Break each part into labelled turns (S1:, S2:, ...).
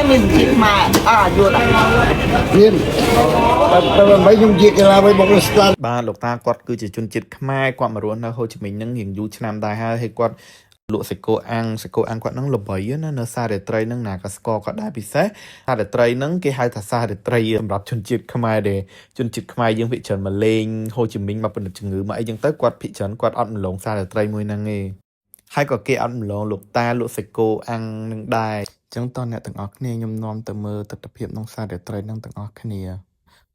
S1: chứ mình chỉ mà vô lại
S2: viên mấy nhung việc là mấy bóng star
S3: បាទលោកតាគាត់គឺជាជនជាតិខ្មែរគាត់មករស់នៅហូជីមិញហ្នឹងរៀងយូរឆ្នាំដែរហើយគាត់លក់សាច់គោអាំងគាត់ហ្នឹងល្បីណានៅសាររាត្រីហ្នឹងណាក៏ស្គាល់គាត់ដែរពិសេសសាររាត្រីហ្នឹងគេហៅថាសាររាត្រីសម្រាប់ជនជាតិខ្មែរដែលជនជាតិខ្មែរយើងភាគច្រើនមកលេងហូជីមិញមកពិនិត្យជំងឺមកអីចឹងទៅគាត់ភាគច្រើនគាត់អត់ម្លងសាររាត្រីមួយហ្នឹងទេហើយក៏គេអត់ម្លងលោកតាលក់សាច់គោអាំងនឹងដែរអញ្ចឹងតើអ្នកទាំងអស់គ្នាខ្ញុំនាំទៅមើលទស្សនភាពក្នុងសាររាត្រីហ្នឹងទាំងអស់គ្នា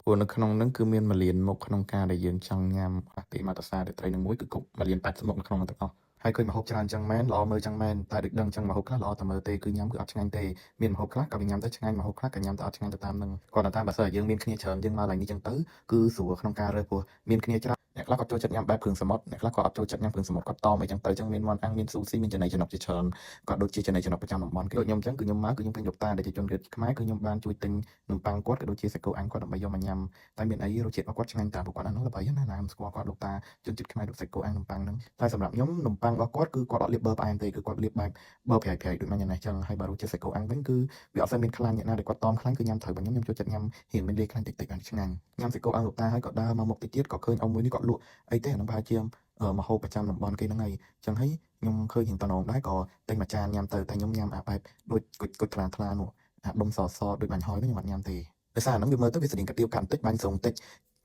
S3: ព្រោះនៅក្នុងហ្នឹងគឺមាន1លានមុខក្នុងការដែលយើងចង់ញ៉ាំទីមាត្រសាររាត្រីនឹងមួយគឺគ្រប់1លាន80មុខនៅក្នុងហ្នឹងទាំងអស់ហើយឃើញម្ហូបច្រើនចឹងមែនល្អមើលចឹងមែនតែដឹកដឹងចឹងម្ហូបខ្លះល្អតែមើលទេគឺញ៉ាំគឺអត់ឆ្ងាញ់ទេមានម្ហូបខ្លះក៏វាញ៉ាំទៅឆ្ងាញ់ម្ហូបខ្លះក៏ញ៉ាំទៅអត់ឆ្ងាញ់ទៅតាមហ្នឹងគាត់ថាបើសិនយើងមានគ្នាច្រើនយើងមកឡើងនេះចឹងទៅគឺស្រួលក្នុងការរើសព្រោះមានគ្នាច្រើនអ្នកខ្លះគាត់ចូលចិត្តញ៉ាំបែបគ្រឿងសមុទ្រអ្នកខ្លះក៏អត់ចូលចិត្តញ៉ាំគ្រឿងសមុទ្រគាត់តមអីចឹងទៅចឹងមានមាន់អាំងមានស៊ូស៊ីមានចំណីចំណុកជាច្រើនគាត់ដូចជាចំណីចំណុកប្រចាំតំបន់គេដូចខ្ញុំចឹងគឺខ្ញុំមកគឺខ្ញុំឃើញលោកតាដែលជាជនជាតិខ្មែរគឺខ្ញុំបានជួយទិញនំប៉័ងគាត់ក៏ដូចជាសាច់គោអាំងគាត់ដើម្បីយកមកញ៉ាំតែមានអីរសជាតិរបស់គាត់ឆ្ងាញ់តាមពួកគាត់អានោះល្បីណាស់ណាខ្ញុំស្គាល់គាត់លោកតាជនជាតិខ្មែរដូចសាច់គោអាំងនំប៉័ងហ្នឹងតែសម្រាប់ខ្ញុំនំប៉័ងរបស់គាត់គឺគាត់អត់លាបប៊ឺផ្អែមទេគឺគាត់លាបបែបប៊ឺប្រៃដូចមិញណាចឹងហើយបើរសជាតិសាច់គោអាំងវិញគឺវាអត់សូវមានខ្លាញ់អ្នកណាដែលគាត់តមខ្លាញ់គឺញ៉ាំត្រូវបើខ្ញុំចូលចិត្តញ៉ាំរៀងមានលាយខ្លាញ់តិចៗបានឆ្ងាញ់ញ៉ាំសាច់គោអាំងលោកតាហើយក៏ដើរមកមុខតិចទៀតក៏ឃើញអ៊ំមួយនេះគាត់លក់អីទេអានោះប្រហែលជាម្ហូបប្រចាំតំបន់គេហ្នឹងហើយចឹងហើយខ្ញុំឃើញរៀងតំណងដែរក៏ទិញមួយចានញ៉ាំទៅតែខ្ញុំញ៉ាំអាបែបដូចគុជខ្លានោះអាដុំសដូចបាញ់ហយនោះខ្ញុំអត់ញ៉ាំទេដោយសារអាហ្នឹងវាមើលទៅវាស្តៀងកាទៀវកាត់បន្តិចបាញ់ស្រុងបន្តិច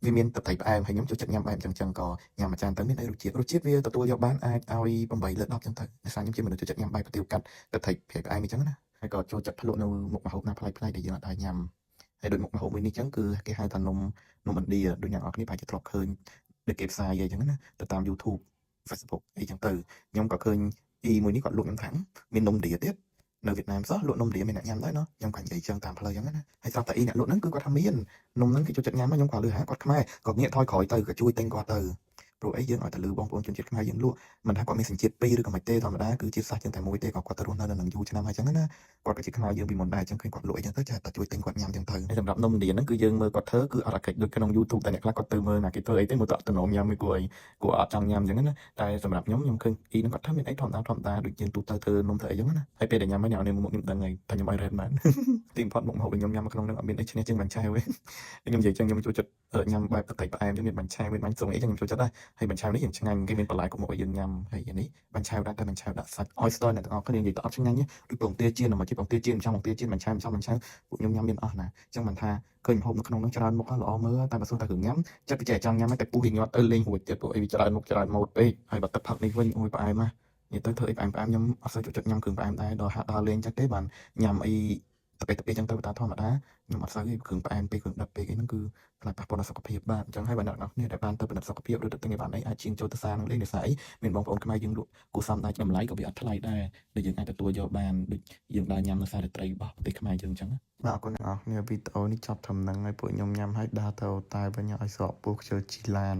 S3: វាមានទឹកត្រីផ្អែមហើយខ្ញុំចូលចិត្តញ៉ាំបែបចឹងក៏ញ៉ាំមួយចានទៅមានអីរសជាតិវាទទួលយកបានអាចឲ្យ8លើ10ចឹងទៅដោយសារខ្ញុំជាមនុស្សចូលចិត្តញ៉ាំបែបកាទៀវកាត់ទឹកត្រីផ្អែមអញ្ចឹងណាហើយក៏ចូលចិត្តភ្លក់នៅមុខម្ហូបណាប្លែកៗដែលយើងអត់ដែរញ៉ាំហើយដូចមុខម្ហូបមួយនេះចឹងគឺគេហៅថានំឥណ្ឌាដូចអ្នកនរគ្នាប្រហែលជាធ្លាប់ឃើញដូចគេផ្សាយអីចឹងណាទៅតាម YouTube Facebook អីចឹងទៅខ្ញុំក៏ឃើញមួយនេះគាត់លក់ខ្ញុំថាមាននំឥណ្ឌាទៀតនៅវៀតណាមសោះលក់នំឥណ្ឌាមានអ្នកញ៉ាំដែរណោះខ្ញុំក៏និយាយចឹងតាមផ្លូវចឹងណាហើយស្រាប់តែអ្នកលក់ហ្នឹងគឺគាត់ថាមាននំហ្នឹងគេចូលចិត្តញ៉ាំខ្ញុំក៏លឺហាគាត់ខ្មែរក៏ងាកថយក្រោយទៅក៏ជួយទិញគាត់ទៅព្រោះអីយើងឲ្យតែលឺបងប្អូនជនជាតិខ្មែរយើងលក់មិនថាគាត់មានសញ្ជាតិ2ឬក៏មិនទេធម្មតាគឺជាតិសាសន៍ជាងតែមួយទេក៏គាត់ទៅរស់នៅនឹងយូរឆ្នាំហើយចឹងណាគាត់ក៏ជាខ្មែរយើងពីមុនដែរចឹងឃើញគាត់លក់អីចឹងទៅចាតែជួយទិញគាត់ញ៉ាំចឹងទៅហើយសម្រាប់នំឥណ្ឌាហ្នឹងគឺយើងមើលគាត់ធ្វើគឺអត់អាកិច្ចដូចក្នុង YouTube តែអ្នកខ្លះគាត់ទៅមើលណាគេធ្វើអីទេមើលទៅអត់តំណងញ៉ាំមួយគួរអត់ចង់ញ៉ាំចឹងណាតែសម្រាប់ខ្ញុំឃើញហ្នឹងគាត់ធ្វើមានអីធម្មតាដូចយើងទូទៅធ្វើនំធ្វើអីចឹងណាហើយពេលដែលញ៉ាំហើយអ្នកនេះមុខខ្ញុំដឹងហើយតែខ្ញុំឲ្យរ៉េតបានទីបំផុតមុខម្ហូបខ្ញុំញ៉ាំក្នុងហ្នឹងអត់មានអីឈ្នះជាងបាញ់ឆែវទេខ្ញុំនិយាយចឹងខ្ញុំចូលចិត្តញ៉ាំបែបទឹកត្រីផ្អែមចឹងមានបាញ់ឆែវមានបាញ់ស្រុងអីចឹងខ្ញុំចូលចិត្តដែរហើយបាញ់ឆែវនេះយើងឆ្ងាញ់គេមានបន្លែគ្រប់មុខឲ្យយើងញ៉ាំហើយនេះបាញ់ឆែវដាក់តែបាញ់ឆែវដាក់សាច់ oyster អ្នកទាំងអស់គ្នានិយាយទៅអត់ឆ្ងាញ់ទេដូចពងទាចៀនមកជាពងទាចៀនម្ចាំពងទាចៀនបាញ់ឆែវពួកខ្ញុំញ៉ាំមានអស់ណាអញ្ចឹងមិនថាឃើញម្ហូបនៅក្នុងហ្នឹងច្រើនមុខល្អមើលតែបើសួរតែរឿងញ៉ាំចិត្តពិចារណាចង់ញ៉ាំតែពុះរៀងញាត់ទៅលេងរួចទៀតពួកអីវាច្រើនមុខច្រើនម៉ូតពេកហើយបើទឹកផឹកនេះវិញអូយផ្អែមណាស់និយាយទៅធ្វើអីផ្អែមខ្ញុំអត់សូវចូលចិត្តញ៉ាំគ្រឿងផ្អែមដែរដល់ហាក់ដល់លេងចិត្តទេបានញ៉ាំអីទៅចឹងទៅតាមធម្មតាខ្ញុំអត់សូវគ្រឿងផ្អែមពេកគ្រឿងដិតពេកអីហ្នឹងគឺខ្លាចប៉ះពាល់ដល់សុខភាពបាទអញ្ចឹងហើយបើអ្នកនរគ្នាដែលបានទៅពិនិត្យសុខភាពឬទៅទិញអីបានអីអាចជាងចូលទៅសាលនឹងលេងដោយសារអីមានបងប្អូនខ្មែរយើងលក់គូសំដែរតម្លៃក៏វាអត់ថ្លៃដែរដែលយើងអាចទទួលយកបានដូចយើងដើរញ៉ាំនៅសាររាត្រីរបស់ប្រទេសខ្មែរយើងអញ្ចឹងបាទអរគុណអ្នកនរគ្នាវីដេអូនេះចប់ត្រឹមហ្នឹងហើយពួកខ្ញុំញ៉ាំហើយដើរទៅតែវិញឲ្យស្រកពោះខ្ជិលជីឡាន